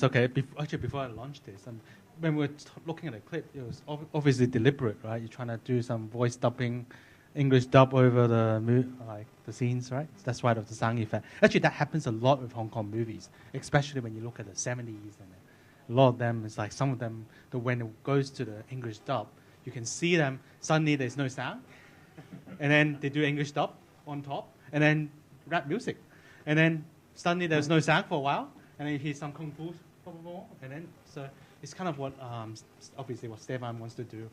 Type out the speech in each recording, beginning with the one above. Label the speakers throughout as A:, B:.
A: Okay, actually, before I launched this, when we were looking at the clip, it was obviously deliberate, right? You're trying to do some voice dubbing, English dub over the scenes, right? That's why of the sound effect. Actually, that happens a lot with Hong Kong movies, especially when you look at the 70s. And a lot of them, it's like some of them, when it goes to the English dub, you can see them, suddenly there's no sound. And then they do English dub on top, and then rap music. And then suddenly there's no sound for a while, and then you hear some kung fu, and then so it's kind of what obviously what Stefan wants to do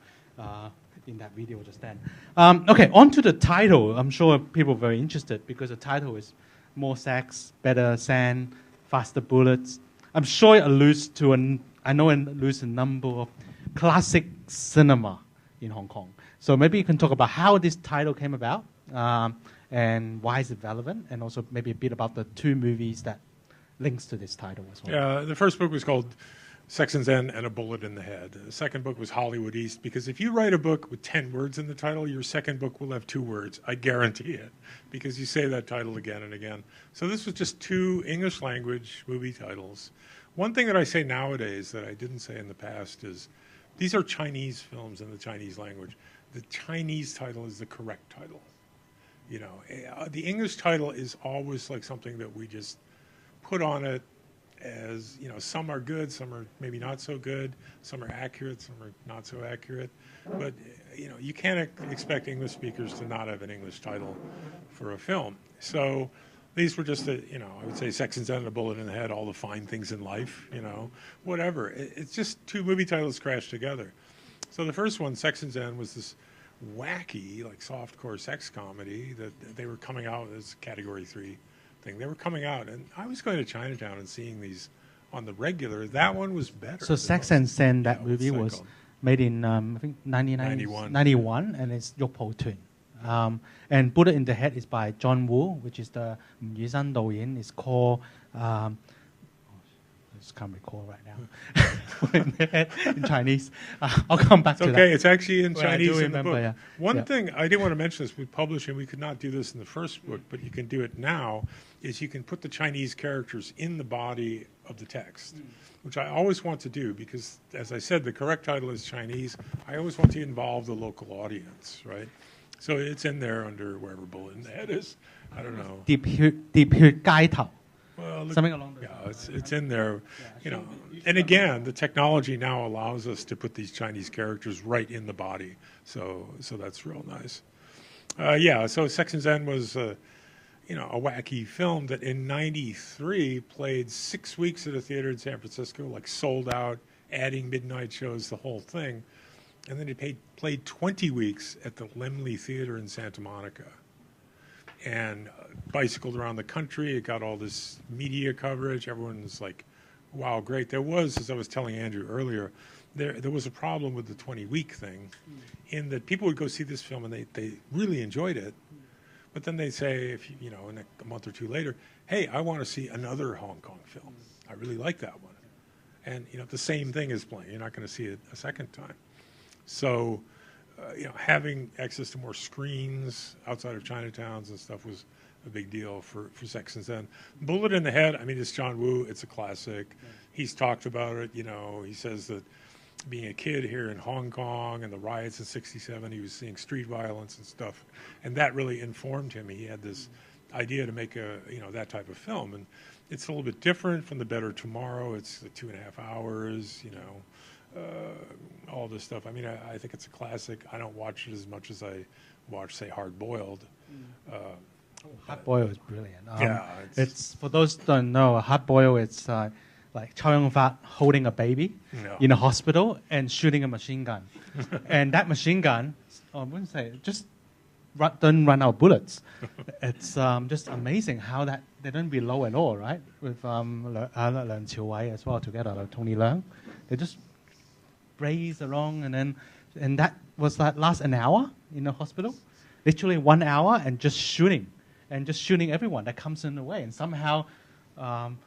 A: in that video just then. Okay, on to the title. I'm sure people are very interested because the title is More Sex, Better Sand, Faster Bullets. I'm sure it alludes to it alludes to a number of classic cinema in Hong Kong. So maybe you can talk about how this title came about and why is it relevant, and also maybe a bit about the two movies that links to this title as well.
B: Yeah, the first book was called Sex and Zen and a Bullet in the Head. The second book was Hollywood East, because if you write a book with 10 words in the title, your second book will have 2 words. I guarantee it, because you say that title again and again. So this was just 2 English language movie titles. One thing that I say nowadays that I didn't say in the past is these are Chinese films in the Chinese language. The Chinese title is the correct title. You know, the English title is always like something that we just put on it as, you know, some are good, some are maybe not so good, some are accurate, some are not so accurate. But, you know, you can't expect English speakers to not have an English title for a film. So these were just, you know, I would say Sex and Zen and a Bullet in the Head, all the fine things in life, you know, whatever. It's just 2 movie titles crashed together. So the first one, Sex and Zen, was this wacky, like softcore sex comedy that they were coming out as Category 3 thing. They were coming out, and I was going to Chinatown and seeing these on the regular. That one was better.
A: So Sex and Zen, that movie was made in, I think, 91, and it's Yuk Po Tun. And Bullet in the Head is by John Woo, which is the Yu Zhan Douyin. It's called, I just can't recall right now, in Chinese. I'll come back to that.
B: Okay, it's actually in Chinese in the book.
A: Yeah.
B: One thing, I didn't want to mention this, with publishing, we could not do this in the first book, but you can do it now, is you can put the Chinese characters in the body of the text, which I always want to do because, as I said, the correct title is Chinese. I always want to involve the local audience, right? So it's in there under wherever Bullet in the Head is. I don't know.
A: Deep Hurt Gai Tao.
B: Well,
A: something along those
B: lines. It's in there, you know. And again, the technology now allows us to put these Chinese characters right in the body, so that's real nice. So Sex and Zen was, you know, a wacky film that in '93 played 6 weeks at a theater in San Francisco, like sold out, adding midnight shows, the whole thing, and then it played 20 weeks at the Laemmle Theater in Santa Monica. And bicycled around the country. It got all this media coverage. Everyone's like, wow, great. There was, as I was telling Andrew earlier, there was a problem with the 20-week thing in that people would go see this film and they really enjoyed it. But then they'd say, if you know, in a month or 2 later, hey, I want to see another Hong Kong film. I really like that one. And, you know, the same thing is playing. You're not going to see it a second time. So, you know, having access to more screens outside of Chinatowns and stuff was a big deal for Sex and Zen. Bullet in the Head, I mean, it's John Woo. It's a classic. He's talked about it. You know, he says that being a kid here in Hong Kong and the riots in '67, he was seeing street violence and stuff, and that really informed him. He had this idea to make that type of film, and it's a little bit different from The Better Tomorrow. It's 2.5 hours. You know. All this stuff. I mean, I think it's a classic. I don't watch it as much as I watch, say, Hard Boiled.
A: Hard Boiled is brilliant. It's for those who don't know, Hard Boiled, it's like Chow Yun-fat holding a baby in a hospital and shooting a machine gun. And that machine gun, I wouldn't say, just don't run out of bullets. It's just amazing how that they don't reload at all, right? With Leung Chiu-wai as well together, like Tony Leung. They just race along, and that was like last an hour in the hospital, literally 1 hour, and just shooting everyone that comes in the way, and somehow,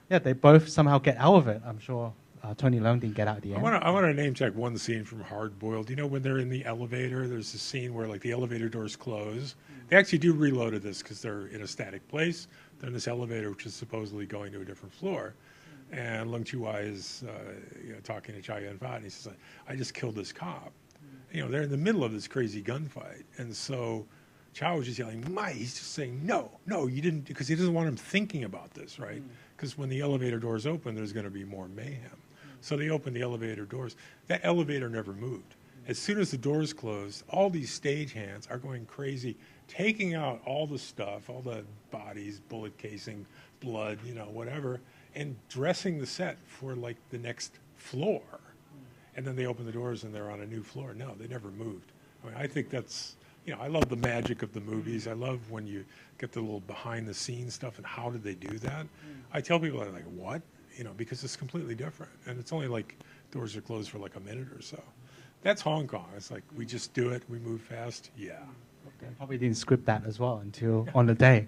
A: they both somehow get out of it. I'm sure Tony Leung didn't get out at the end.
B: I want to name check one scene from Hard Boiled. You know, when they're in the elevator, there's a scene where like the elevator doors close. They actually do reloaded this because they're in a static place. They're in this elevator, which is supposedly going to a different floor. And Lung Chu-wai is talking to Chow Yun-fat, and he says, I just killed this cop. They're in the middle of this crazy gunfight. And so Chow was just yelling, Mai, he's just saying, no, you didn't, because he doesn't want him thinking about this, right? Because when the elevator doors open, there's going to be more mayhem. So they open the elevator doors. That elevator never moved. As soon as the doors closed, all these stagehands are going crazy, taking out all the stuff, all the bodies, bullet casing, blood, whatever, and dressing the set for like the next floor. And then they open the doors and they're on a new floor. No, they never moved. I think that's, I love the magic of the movies. I love when you get the little behind the scenes stuff and how did they do that. I tell people, I'm like, what? Because it's completely different. And it's only like doors are closed for like a minute or so. That's Hong Kong. It's like we just do it. We move fast. Yeah.
A: Okay. Probably didn't script that as well until on the day.